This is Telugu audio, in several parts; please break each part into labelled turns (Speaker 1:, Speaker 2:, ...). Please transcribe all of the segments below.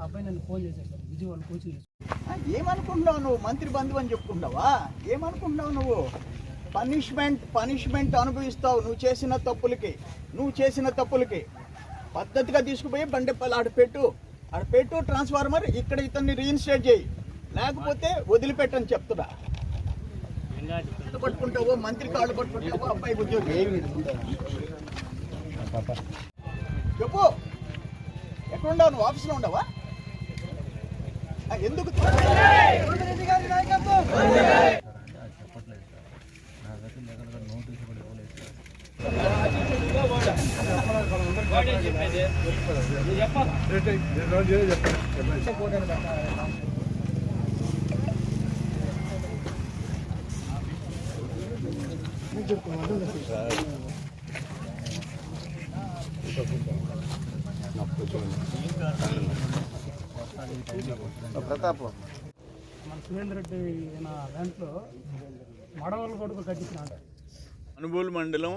Speaker 1: అబ్బాయి నన్ను ఫోన్ చేశాడు సార్, విజయవాడ కోచింగ్.
Speaker 2: ఏమనుకుంటున్నావు నువ్వు? మంత్రి బంధువు అని చెప్పుకుంటావా? ఏమనుకుంటున్నావు నువ్వు? పనిష్మెంట్ అనుభవిస్తావు నువ్వు చేసిన తప్పులకి. పద్ధతిగా తీసుకుపోయి బండెప్పలు ఆడపెట్టు ట్రాన్స్ఫార్మర్ ఇక్కడ ఇతన్ని రీఇన్స్టేట్ చేయి, లేకపోతే వదిలిపెట్టని చెప్తున్నా. పట్టుకుంటావో మంత్రి కాళ్ళు పట్టుకుంటావో అబ్బాయి ఉద్యోగం చెప్పు. ఎక్కడుండవు నువ్వు? ఆఫీస్లో ఉండవా? ఎందుకు ప్రతాప్
Speaker 1: మన సురేందర్ రెడ్డి దాంట్లో మడవలు కొడుకు కట్టించిన
Speaker 2: అనుగోలు మండలం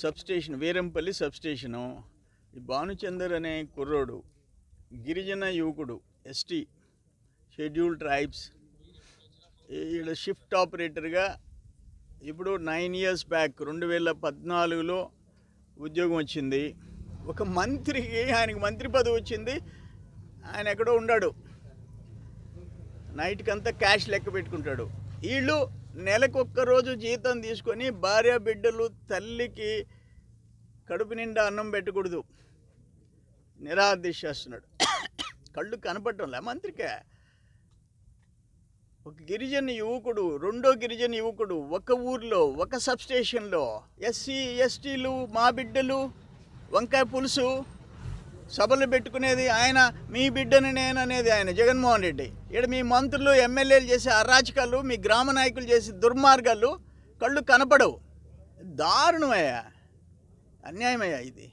Speaker 2: సబ్స్టేషన్, వీరంపల్లి సబ్స్టేషను. ఈ భానుచందర్ అనే కుర్రోడు గిరిజన యువకుడు, ఎస్టీ షెడ్యూల్డ్ ట్రైబ్స్. ఈడ షిఫ్ట్ ఆపరేటర్గా ఇప్పుడు 9 years బ్యాక్ 2014లో ఉద్యోగం వచ్చింది. ఒక మంత్రికి, ఆయనకి మంత్రి పదవి వచ్చింది, ఆయన ఎక్కడో ఉన్నాడు, నైట్కి అంతా క్యాష్ లెక్క పెట్టుకుంటాడు. వీళ్ళు నెలకొక్క రోజు జీతం తీసుకొని భార్య బిడ్డలు తల్లికి కడుపు నిండా అన్నం పెట్టకూడదు, నిరాదీక్ష చేస్తున్నాడు. కళ్ళు కనపడటంలే మంత్రికే. ఒక గిరిజన యువకుడు, రెండో గిరిజన యువకుడు, ఒక ఊర్లో ఒక సబ్స్టేషన్లో ఎస్సీ ఎస్టీలు మా బిడ్డలు వంకాయ పులుసు సభలు పెట్టుకునేది ఆయన. మీ బిడ్డని నేను అనేది ఆయన జగన్మోహన్ రెడ్డి. ఇక్కడ మీ మంత్రులు ఎమ్మెల్యేలు చేసే అరాచకాలు, మీ గ్రామ నాయకులు చేసే దుర్మార్గాలు కళ్ళు కనపడవు. దారుణమయ్యా, అన్యాయమయ్యా ఇది.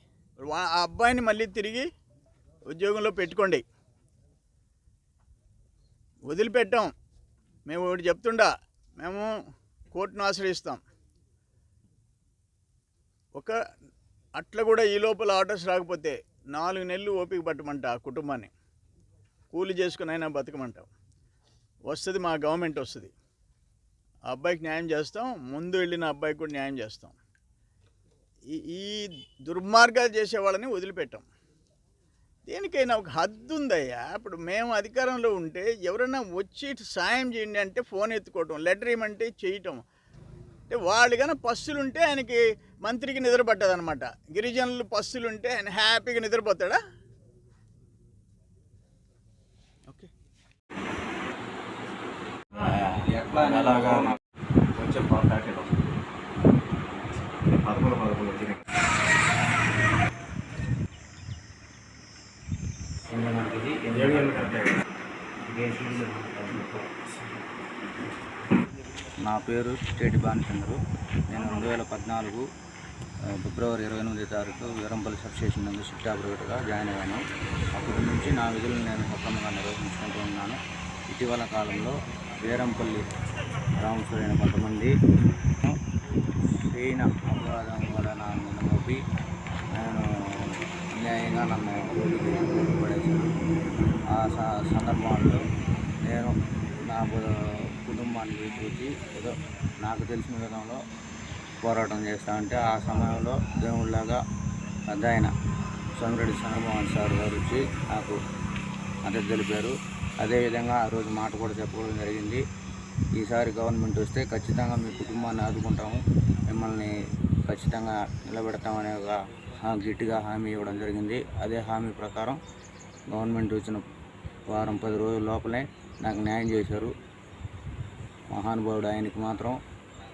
Speaker 2: ఆ అబ్బాయిని మళ్ళీ తిరిగి ఉద్యోగంలో పెట్టుకోండి. వదిలిపెట్టాం మేము. ఒకటి చెప్తుండా, మేము కోర్టును ఆశ్రయిస్తాం. అట్లా కూడా ఈ లోపల ఆర్డర్స్ రాకపోతే 4 నెలలు ఓపిక పట్టమంట ఆ కుటుంబాన్ని. కూలి చేసుకుని అయినా బతకమంటాం. వస్తుంది, మా గవర్నమెంట్ వస్తుంది. ఆ అబ్బాయికి న్యాయం చేస్తాం, ముందు వెళ్ళిన అబ్బాయికి కూడా న్యాయం చేస్తాం. ఈ దుర్మార్గాలు చేసే వాళ్ళని వదిలిపెట్టాం. దేనికైనా ఒక హద్దు ఉందయ్యా. ఇప్పుడు మేము అధికారంలో ఉంటే ఎవరైనా వచ్చి సాయం చేయండి అంటే ఫోన్ ఎత్తుకోవటం, లెటర్ ఇవ్వమంటే చేయటం. అంటే వాళ్ళు కానీ పస్తులుంటే ఆయనకి మంత్రికి నిద్ర పట్టదనమాట. గిరిజనులు పస్తులుంటే ఆయన హ్యాపీగా నిద్రపోతాడా? ఓకే,
Speaker 3: కొంచెం
Speaker 4: నా పేరు స్టేట్ భానుచంద్రు. నేను 2014 ఫిబ్రవరి 28వ తారీఖు వీరంపల్లి సబ్స్టేషన్ నందు షిఫ్ట్ ఆపరేటర్గా జాయిన్ అయ్యాను. అప్పటి నుంచి నా విధులను నేను సక్రమంగా నిర్వహించుకుంటూ ఉన్నాను. ఇటీవల కాలంలో వీరంపల్లి గ్రామస్తులైన కొంతమంది చేయన అపరాధం వల్ల నన్ను మోపి నేను అన్యాయంగా నన్ను రోడ్డుకి పడేశాను. ఆ సందర్భంలో నేను నా కుటుంబాన్ని చూసి ఏదో నాకు తెలిసిన విధంలో పోరాటం చేస్తా ఉంటే ఆ సమయంలో దేవుళ్ళలాగా పెద్ద ఆయన సోమిరెడ్డి చంద్రమోహన్ సార్ గారు వచ్చి నాకు మద్దతు తెలిపారు. అదేవిధంగా ఆ రోజు మాట కూడా చెప్పుకోవడం జరిగింది. ఈసారి గవర్నమెంట్ వస్తే ఖచ్చితంగా మీ కుటుంబాన్ని ఆదుకుంటాము, మిమ్మల్ని ఖచ్చితంగా నిలబెడతామనే ఒక గట్టిగా హామీ ఇవ్వడం జరిగింది. అదే హామీ ప్రకారం గవర్నమెంట్ వచ్చిన వారం 10 రోజుల లోపలే నాకు న్యాయం చేశారు. మహానుభావుడు ఆయనకి మాత్రం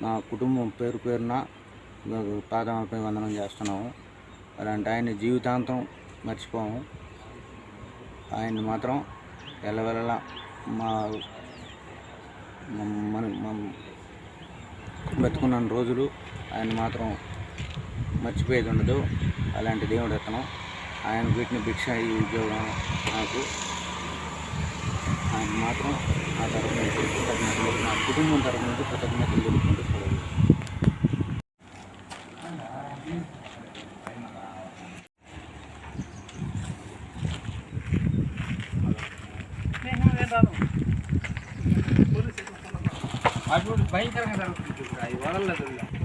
Speaker 4: మా కుటుంబం పేరు పేరున పాదములపై వందనం చేస్తున్నాము. అలాంటి ఆయన జీవితాంతం మర్చిపోము. ఆయన్ని మాత్రం ఎల్లవెల్లలా మా బతుకున్న రోజులు ఆయన మాత్రం మర్చిపోయేది ఉండదు. అలాంటి దేవుడు ఎత్తనం. ఆయన పెట్టిన భిక్ష ఈ ఉద్యోగం నాకు. ఆయన మాత్రం నా తరఫు నుంచి కృతజ్ఞతలు, నా కుటుంబం తరఫు నుంచి కృతజ్ఞతలు తెలుపుకుంటూ
Speaker 1: నేను రాను.
Speaker 3: అటువంటి భయంకరంగా జరుగుతుంది. అది వదలలేదు.